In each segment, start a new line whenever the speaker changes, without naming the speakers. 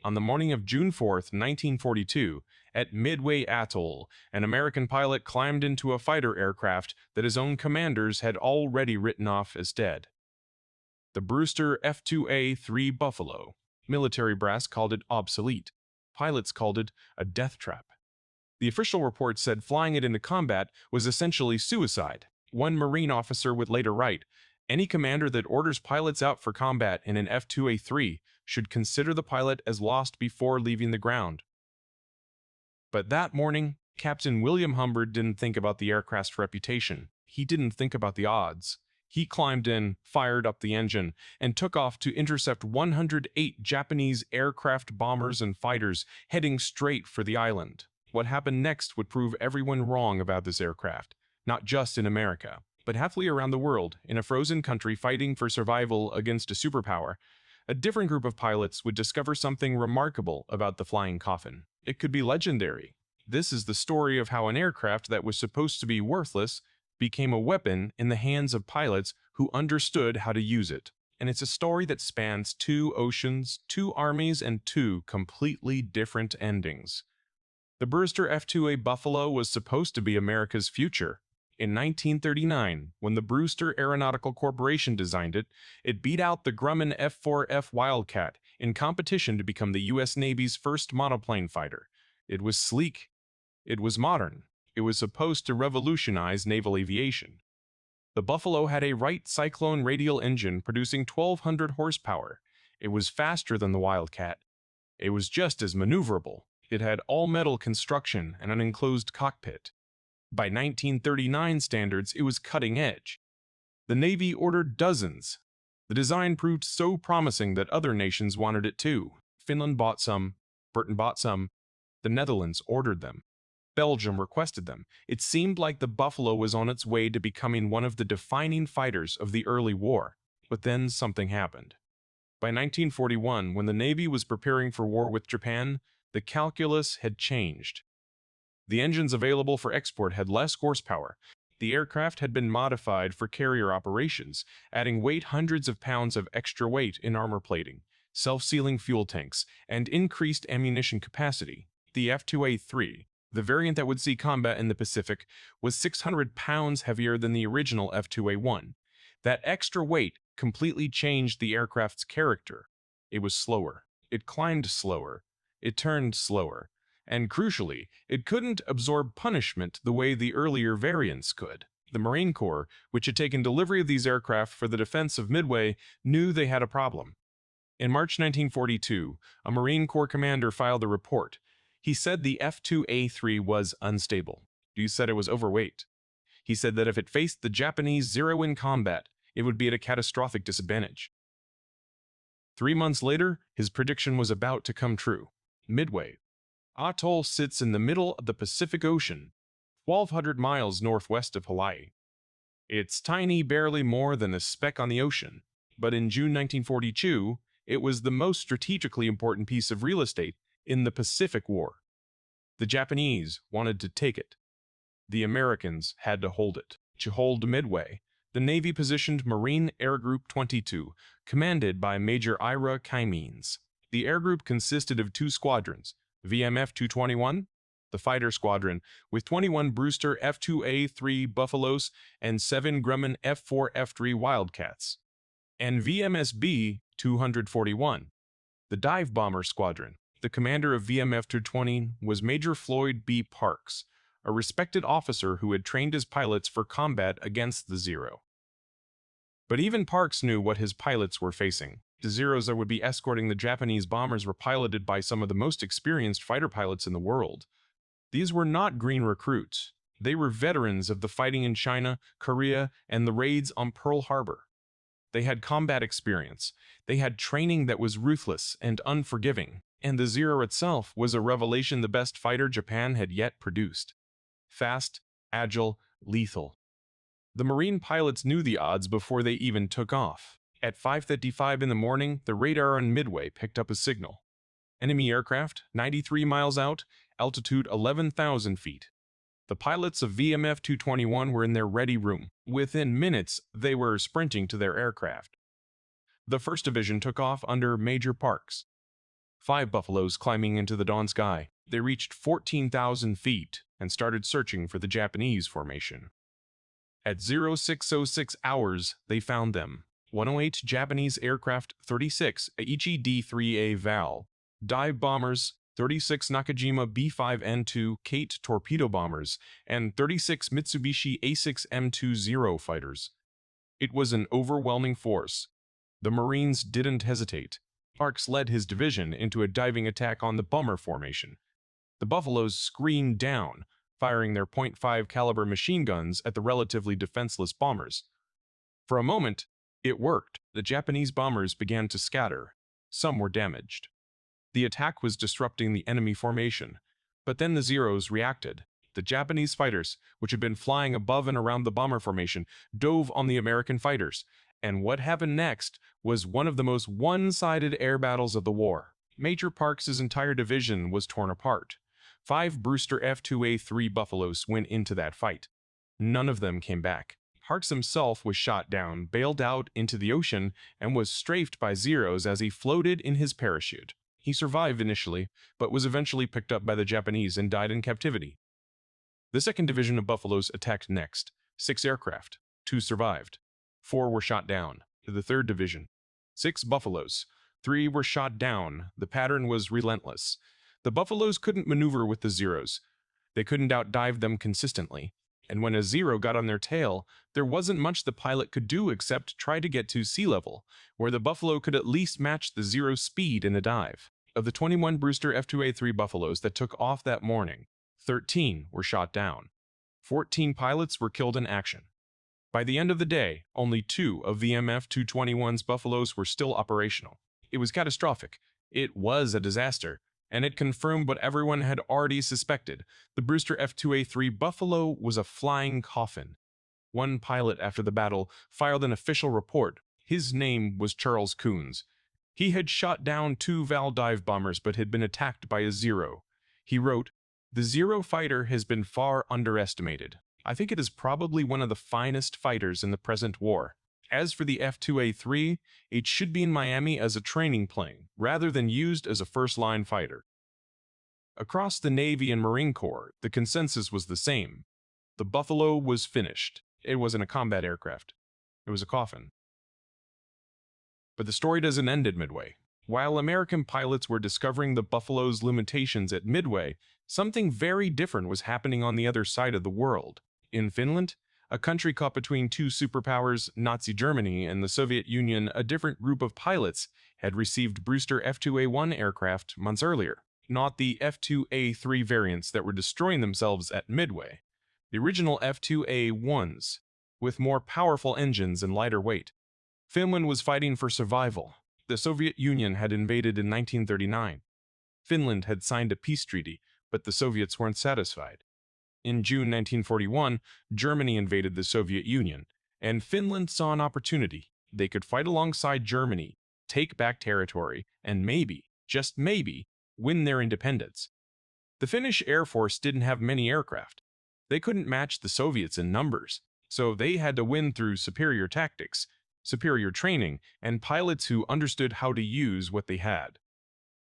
On the morning of June 4th, 1942, at Midway Atoll, an American pilot climbed into a fighter aircraft that his own commanders had already written off as dead. The Brewster F2A-3 Buffalo. Military brass called it obsolete. Pilots called it a death trap. The official report said flying it into combat was essentially suicide. One Marine officer would later write, "Any commander that orders pilots out for combat in an F2A-3 should consider the pilot as lost before leaving the ground." But that morning, Captain William Humberd didn't think about the aircraft's reputation. He didn't think about the odds. He climbed in, fired up the engine, and took off to intercept 108 Japanese aircraft bombers and fighters heading straight for the island. What happened next would prove everyone wrong about this aircraft, not just in America, but halfway around the world, in a frozen country fighting for survival against a superpower. A different group of pilots would discover something remarkable about the Flying Coffin. It could be legendary. This is the story of how an aircraft that was supposed to be worthless became a weapon in the hands of pilots who understood how to use it. And it's a story that spans 2 oceans, 2 armies, and 2 completely different endings. The Brewster F2A Buffalo was supposed to be America's future. In 1939, when the Brewster Aeronautical Corporation designed it, it beat out the Grumman F4F Wildcat in competition to become the U.S. Navy's first monoplane fighter. It was sleek. It was modern. It was supposed to revolutionize naval aviation. The Buffalo had a Wright Cyclone radial engine producing 1,200 horsepower. It was faster than the Wildcat. It was just as maneuverable. It had all-metal construction and an enclosed cockpit. By 1939 standards, it was cutting edge. The Navy ordered dozens. The design proved so promising that other nations wanted it too. Finland bought some. Britain bought some. The Netherlands ordered them. Belgium requested them. It seemed like the Buffalo was on its way to becoming one of the defining fighters of the early war. But then something happened. By 1941, when the Navy was preparing for war with Japan, the calculus had changed. The engines available for export had less horsepower. The aircraft had been modified for carrier operations, adding hundreds of pounds of extra weight in armor plating, self-sealing fuel tanks, and increased ammunition capacity. The F2A-3, the variant that would see combat in the Pacific, was 600 pounds heavier than the original F2A-1. That extra weight completely changed the aircraft's character. It was slower. It climbed slower. It turned slower. And crucially, it couldn't absorb punishment the way the earlier variants could. The Marine Corps, which had taken delivery of these aircraft for the defense of Midway, knew they had a problem. In March 1942, a Marine Corps commander filed a report. He said the F2A-3 was unstable. He said it was overweight. He said that if it faced the Japanese Zero in combat, it would be at a catastrophic disadvantage. 3 months later, his prediction was about to come true. Midway Atoll sits in the middle of the Pacific Ocean, 1,200 miles northwest of Hawaii. It's tiny, barely more than a speck on the ocean, but in June 1942, it was the most strategically important piece of real estate in the Pacific War. The Japanese wanted to take it. The Americans had to hold it. To hold Midway, the Navy positioned Marine Air Group 22, commanded by Major Ira Kymeens. The air group consisted of 2 squadrons, VMF 221, the fighter squadron, with 21 Brewster F2A-3 Buffaloes and 7 Grumman F4F3 Wildcats, and VMSB 241, the dive bomber squadron. The commander of VMF 220 was Major Floyd B. Parks, a respected officer who had trained his pilots for combat against the Zero. But even Parks knew what his pilots were facing. The Zeros that would be escorting the Japanese bombers were piloted by some of the most experienced fighter pilots in the world. These were not green recruits. They were veterans of the fighting in China, Korea, and the raids on Pearl Harbor. They had combat experience. They had training that was ruthless and unforgiving. And the Zero itself was a revelation, the best fighter Japan had yet produced. Fast, agile, lethal. The Marine pilots knew the odds before they even took off. At 5:55 in the morning, the radar on Midway picked up a signal. Enemy aircraft, 93 miles out, altitude 11,000 feet. The pilots of VMF 221 were in their ready room. Within minutes, they were sprinting to their aircraft. The 1st Division took off under Major Parks. 5 Buffaloes climbing into the dawn sky. They reached 14,000 feet and started searching for the Japanese formation. At 0606 hours, they found them. 108 Japanese aircraft, 36 Aichi D-3A Val, dive bombers, 36 Nakajima B-5N2 Kate torpedo bombers, and 36 Mitsubishi A6M Zero fighters. It was an overwhelming force. The Marines didn't hesitate. Parks led his division into a diving attack on the bomber formation. The Buffaloes screened down, firing their .5 caliber machine guns at the relatively defenseless bombers. For a moment, it worked. The Japanese bombers began to scatter. Some were damaged. The attack was disrupting the enemy formation, but then the Zeros reacted. The Japanese fighters, which had been flying above and around the bomber formation, dove on the American fighters, and what happened next was one of the most one-sided air battles of the war. Major Parks' entire division was torn apart. 5 Brewster F2A-3 Buffaloes went into that fight. None of them came back. Parks himself was shot down, bailed out into the ocean, and was strafed by Zeros as he floated in his parachute. He survived initially, but was eventually picked up by the Japanese and died in captivity. The 2nd Division of Buffaloes attacked next. 6 aircraft. 2 survived. 4 were shot down. The 3rd Division. 6 Buffaloes. 3 were shot down. The pattern was relentless. The Buffaloes couldn't maneuver with the Zeros. They couldn't outdive them consistently. And when a Zero got on their tail, there wasn't much the pilot could do except try to get to sea level, where the Buffalo could at least match the Zero's speed in a dive. Of the 21 Brewster F2A-3 Buffaloes that took off that morning, 13 were shot down. 14 pilots were killed in action. By the end of the day, only 2 of VMF 221's Buffaloes were still operational. It was catastrophic. It was a disaster, and it confirmed what everyone had already suspected. The Brewster F2A-3 Buffalo was a flying coffin. One pilot after the battle filed an official report. His name was Charles Coons. He had shot down 2 Val dive bombers but had been attacked by a Zero. He wrote, "The Zero fighter has been far underestimated. I think it is probably one of the finest fighters in the present war. As for the F2A-3, it should be in Miami as a training plane, rather than used as a first-line fighter." Across the Navy and Marine Corps, the consensus was the same. The Buffalo was finished. It wasn't a combat aircraft. It was a coffin. But the story doesn't end at Midway. While American pilots were discovering the Buffalo's limitations at Midway, something very different was happening on the other side of the world. In Finland, a country caught between 2 superpowers, Nazi Germany and the Soviet Union, a different group of pilots had received Brewster F2A-1 aircraft months earlier. Not the F2A-3 variants that were destroying themselves at Midway. The original F2A-1s, with more powerful engines and lighter weight. Finland was fighting for survival. The Soviet Union had invaded in 1939. Finland had signed a peace treaty, but the Soviets weren't satisfied. In June 1941, Germany invaded the Soviet Union, and Finland saw an opportunity. They could fight alongside Germany, take back territory, and maybe, just maybe, win their independence. The Finnish Air Force didn't have many aircraft. They couldn't match the Soviets in numbers, so they had to win through superior tactics, superior training, and pilots who understood how to use what they had.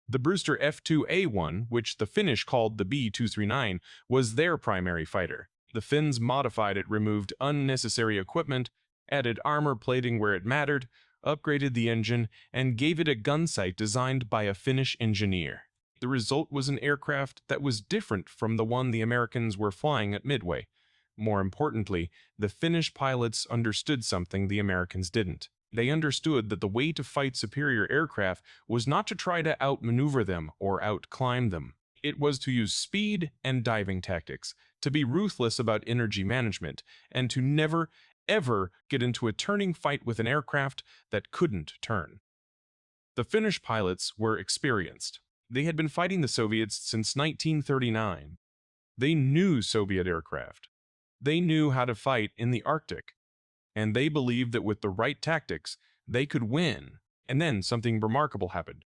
The Brewster F2A-1, which the Finnish called the B-239, was their primary fighter. The Finns modified it, removed unnecessary equipment, added armor plating where it mattered, upgraded the engine, and gave it a gun sight designed by a Finnish engineer. The result was an aircraft that was different from the one the Americans were flying at Midway. More importantly, the Finnish pilots understood something the Americans didn't. They understood that the way to fight superior aircraft was not to try to outmaneuver them or outclimb them. It was to use speed and diving tactics, to be ruthless about energy management, and to never, ever get into a turning fight with an aircraft that couldn't turn. The Finnish pilots were experienced. They had been fighting the Soviets since 1939. They knew Soviet aircraft. They knew how to fight in the Arctic. And they believed that with the right tactics, they could win. And then something remarkable happened.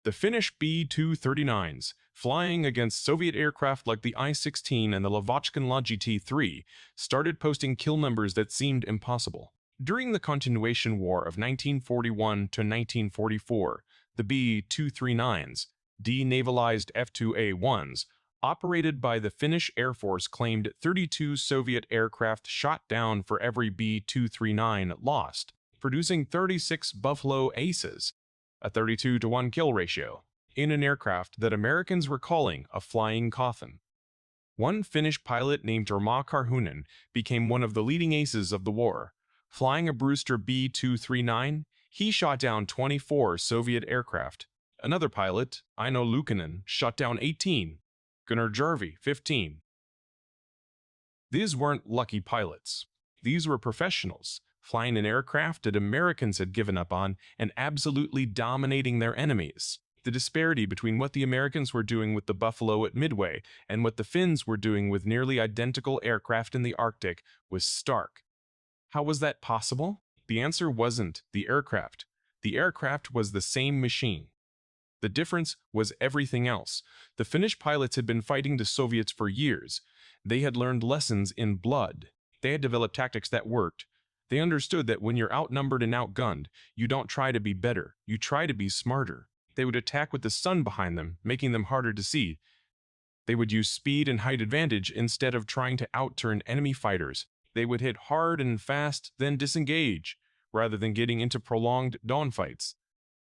The Finnish B-239s, flying against Soviet aircraft like the I-16 and the Lavochkin La-GT-3, started posting kill numbers that seemed impossible. During the Continuation War of 1941 to 1944, the B-239s, denavalized F2A-1s, operated by the Finnish Air Force, claimed 32 Soviet aircraft shot down for every B-239 lost, producing 36 Buffalo aces, a 32-to-1 kill ratio, in an aircraft that Americans were calling a Flying Coffin. One Finnish pilot named Jorma Karhunen became one of the leading aces of the war. Flying a Brewster B-239, he shot down 24 Soviet aircraft. Another pilot, Aino Luukkonen, shot down 18, Gunnar Jarvi 15. These weren't lucky pilots. These were professionals, flying an aircraft that Americans had given up on and absolutely dominating their enemies. The disparity between what the Americans were doing with the Buffalo at Midway and what the Finns were doing with nearly identical aircraft in the Arctic was stark. How was that possible? The answer wasn't the aircraft. The aircraft was the same machine. The difference was everything else. The Finnish pilots had been fighting the Soviets for years. They had learned lessons in blood. They had developed tactics that worked. They understood that when you're outnumbered and outgunned, you don't try to be better, you try to be smarter. They would attack with the sun behind them, making them harder to see. They would use speed and height advantage instead of trying to outturn enemy fighters. They would hit hard and fast, then disengage, rather than getting into prolonged dogfights.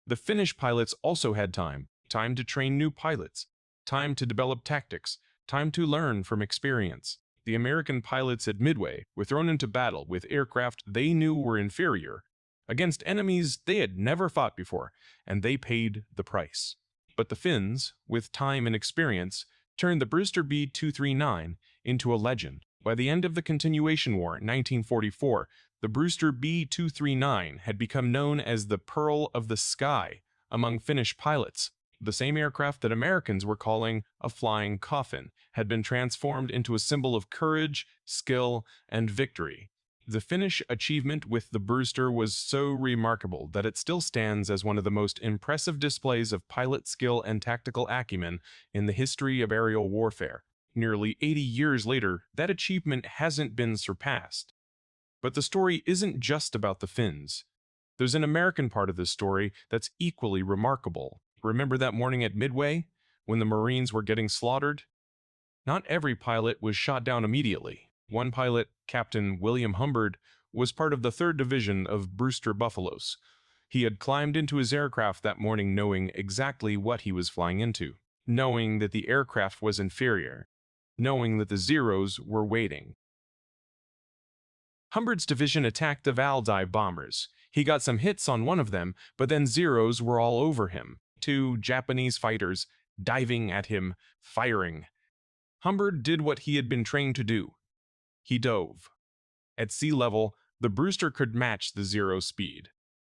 The Finnish pilots also had time to train new pilots, time to develop tactics, time to learn from experience. The American pilots at Midway were thrown into battle with aircraft they knew were inferior, against enemies they had never fought before, and they paid the price. But the Finns, with time and experience, turned the Brewster B-239 into a legend. By the end of the Continuation War in 1944, the Brewster B-239 had become known as the Pearl of the Sky among Finnish pilots. The same aircraft that Americans were calling a Flying Coffin had been transformed into a symbol of courage, skill, and victory. The Finnish achievement with the Brewster was so remarkable that it still stands as one of the most impressive displays of pilot skill and tactical acumen in the history of aerial warfare. Nearly 80 years later, that achievement hasn't been surpassed. But the story isn't just about the Finns. There's an American part of this story that's equally remarkable. Remember that morning at Midway, when the Marines were getting slaughtered? Not every pilot was shot down immediately. One pilot, Captain William Humberd, was part of the 3rd Division of Brewster Buffaloes. He had climbed into his aircraft that morning knowing exactly what he was flying into, knowing that the aircraft was inferior, knowing that the Zeros were waiting. Humberd's division attacked the Valdive bombers. He got some hits on one of them, but then Zeros were all over him. 2 Japanese fighters diving at him, firing. Humberd did what he had been trained to do. He dove. At sea level, the Brewster could match the Zero speed.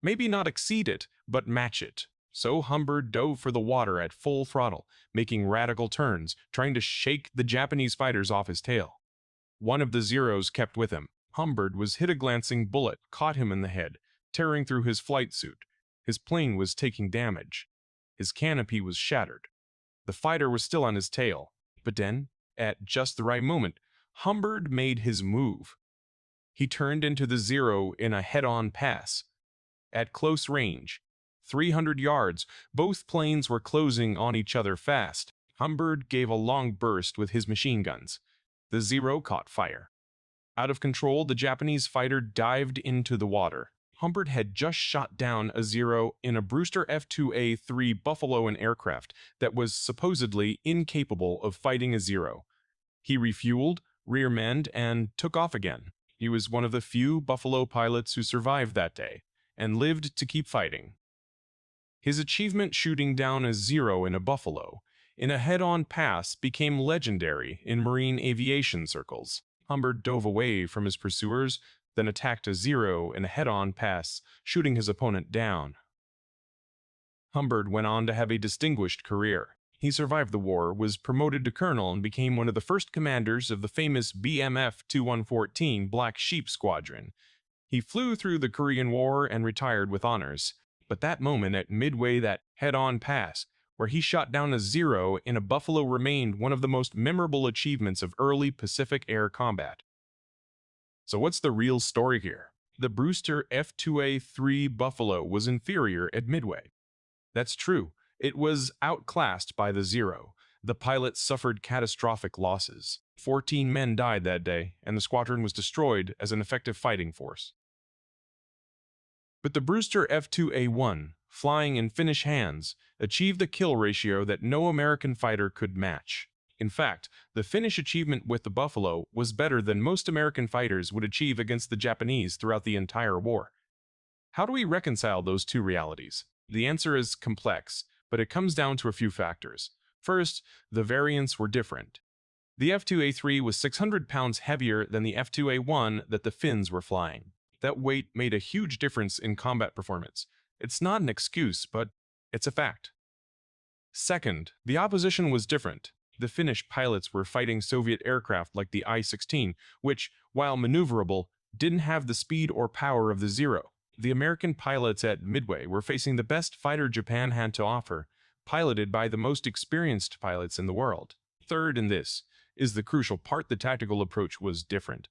Maybe not exceed it, but match it. So Humberd dove for the water at full throttle, making radical turns, trying to shake the Japanese fighters off his tail. One of the Zeros kept with him. Humberd was hit. A glancing bullet caught him in the head, tearing through his flight suit. His plane was taking damage. His canopy was shattered. The fighter was still on his tail, but then, at just the right moment, Humberd made his move. He turned into the Zero in a head-on pass. At close range, 300 yards, both planes were closing on each other fast. Humberd gave a long burst with his machine guns. The Zero caught fire. Out of control, the Japanese fighter dived into the water. Humberd had just shot down a Zero in a Brewster F2A-3 Buffalo, an aircraft that was supposedly incapable of fighting a Zero. He refueled, rear-manned, and took off again. He was one of the few Buffalo pilots who survived that day and lived to keep fighting. His achievement shooting down a Zero in a Buffalo in a head-on pass became legendary in Marine aviation circles. Humberd dove away from his pursuers, then attacked a Zero in a head-on pass, shooting his opponent down. Humberd went on to have a distinguished career. He survived the war, was promoted to colonel, and became one of the first commanders of the famous BMF 2114 Black Sheep Squadron. He flew through the Korean War and retired with honors. But that moment at Midway, that head-on pass, where he shot down a Zero in a Buffalo, remained one of the most memorable achievements of early Pacific air combat. So what's the real story here? The Brewster F2A-3 Buffalo was inferior at Midway. That's true. It was outclassed by the Zero. The pilot suffered catastrophic losses. 14 men died that day, and the squadron was destroyed as an effective fighting force. But the Brewster F2A-1, flying in Finnish hands, achieved a kill ratio that no American fighter could match. In fact, the Finnish achievement with the Buffalo was better than most American fighters would achieve against the Japanese throughout the entire war. How do we reconcile those two realities? The answer is complex, but it comes down to a few factors. First, the variants were different. The F2A-3 was 600 pounds heavier than the F2A-1 that the Finns were flying. That weight made a huge difference in combat performance. It's not an excuse, but it's a fact. Second, the opposition was different. The Finnish pilots were fighting Soviet aircraft like the I-16, which, while maneuverable, didn't have the speed or power of the Zero. The American pilots at Midway were facing the best fighter Japan had to offer, piloted by the most experienced pilots in the world. Third, in this, is the crucial part: the tactical approach was different.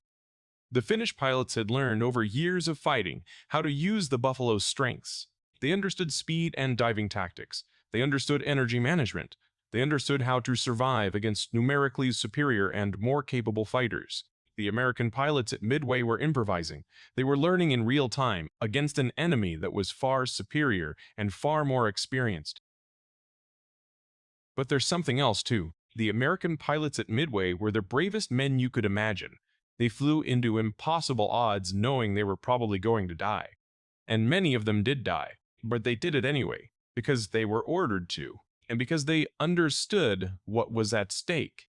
The Finnish pilots had learned over years of fighting how to use the Buffalo's strengths. They understood speed and diving tactics. They understood energy management. They understood how to survive against numerically superior and more capable fighters. The American pilots at Midway were improvising. They were learning in real time against an enemy that was far superior and far more experienced. But there's something else too. The American pilots at Midway were the bravest men you could imagine. They flew into impossible odds knowing they were probably going to die. And many of them did die, but they did it anyway, because they were ordered to, and because they understood what was at stake.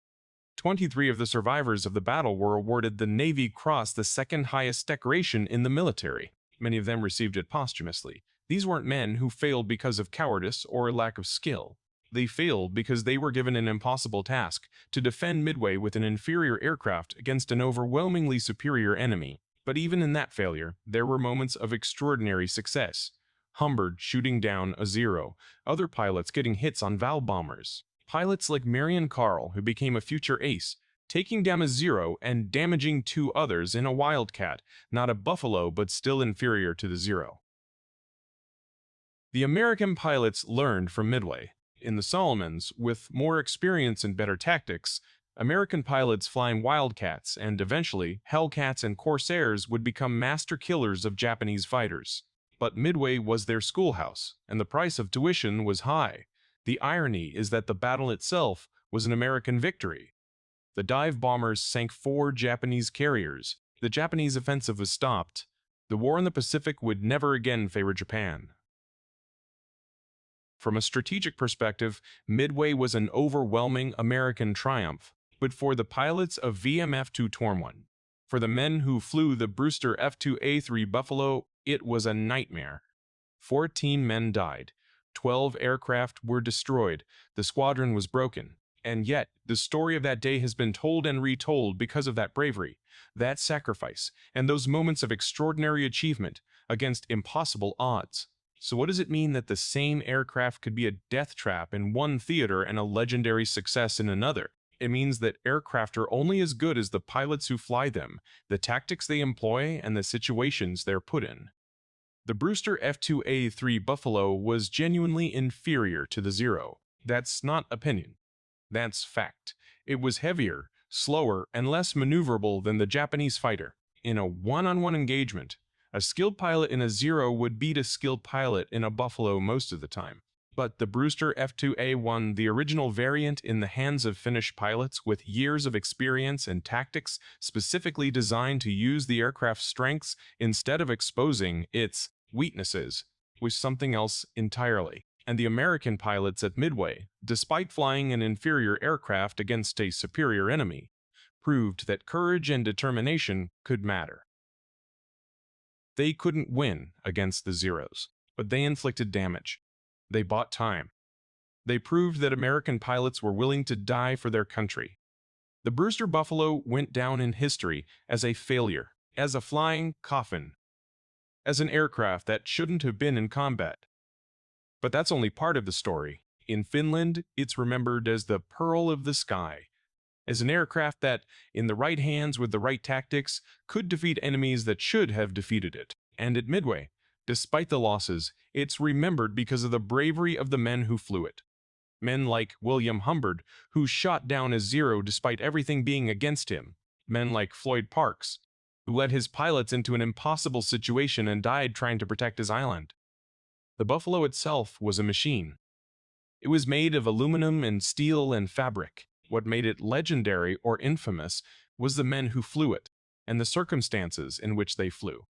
23 of the survivors of the battle were awarded the Navy Cross, the second highest decoration in the military. Many of them received it posthumously. These weren't men who failed because of cowardice or lack of skill. They failed because they were given an impossible task to defend Midway with an inferior aircraft against an overwhelmingly superior enemy. But even in that failure, there were moments of extraordinary success. Humberd shooting down a Zero, other pilots getting hits on Val bombers. Pilots like Marion Carl, who became a future ace, taking down a Zero and damaging two others in a Wildcat, not a Buffalo but still inferior to the Zero. The American pilots learned from Midway. In the Solomons, with more experience and better tactics, American pilots flying Wildcats and eventually Hellcats and Corsairs would become master killers of Japanese fighters. But Midway was their schoolhouse, and the price of tuition was high. The irony is that the battle itself was an American victory. The dive bombers sank 4 Japanese carriers. The Japanese offensive was stopped. The war in the Pacific would never again favor Japan. From a strategic perspective, Midway was an overwhelming American triumph, but for the pilots of VMF-2-1, for the men who flew the Brewster F2A-3 Buffalo, it was a nightmare. 14 men died. 12 aircraft were destroyed. The squadron was broken. And yet, the story of that day has been told and retold because of that bravery, that sacrifice, and those moments of extraordinary achievement against impossible odds. So what does it mean that the same aircraft could be a death trap in one theater and a legendary success in another? It means that aircraft are only as good as the pilots who fly them, the tactics they employ, and the situations they're put in. The Brewster F2A-3 Buffalo was genuinely inferior to the Zero. That's not opinion. That's fact. It was heavier, slower, and less maneuverable than the Japanese fighter. In a one-on-one engagement, a skilled pilot in a Zero would beat a skilled pilot in a Buffalo most of the time. But the Brewster F2A-1, the original variant in the hands of Finnish pilots with years of experience and tactics specifically designed to use the aircraft's strengths instead of exposing its weaknesses, was something else entirely. And the American pilots at Midway, despite flying an inferior aircraft against a superior enemy, proved that courage and determination could matter. They couldn't win against the Zeros, but they inflicted damage. They bought time. They proved that American pilots were willing to die for their country. The Brewster Buffalo went down in history as a failure, as a flying coffin, as an aircraft that shouldn't have been in combat. But that's only part of the story. In Finland, it's remembered as the Pearl of the Sky, as an aircraft that, in the right hands with the right tactics, could defeat enemies that should have defeated it. And at Midway, Despite the losses, it's remembered because of the bravery of the men who flew it. Men like William Humberd, who shot down a Zero despite everything being against him. Men like Floyd Parks, who led his pilots into an impossible situation and died trying to protect his island. The Buffalo itself was a machine. It was made of aluminum and steel and fabric. What made it legendary or infamous was the men who flew it, and the circumstances in which they flew.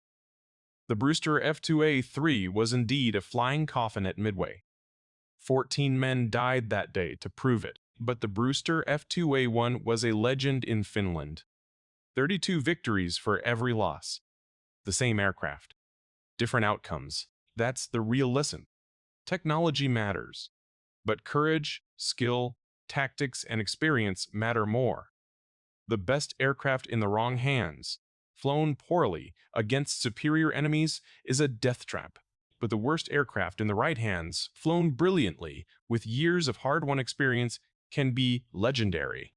The Brewster F2A-3 was indeed a flying coffin at Midway. 14 men died that day to prove it, but the Brewster F2A-1 was a legend in Finland. 32 victories for every loss. The same aircraft. Different outcomes. That's the real lesson. Technology matters, but courage, skill, tactics, and experience matter more. The best aircraft in the wrong hands, flown poorly against superior enemies, is a death trap. But the worst aircraft in the right hands, flown brilliantly with years of hard-won experience, can be legendary.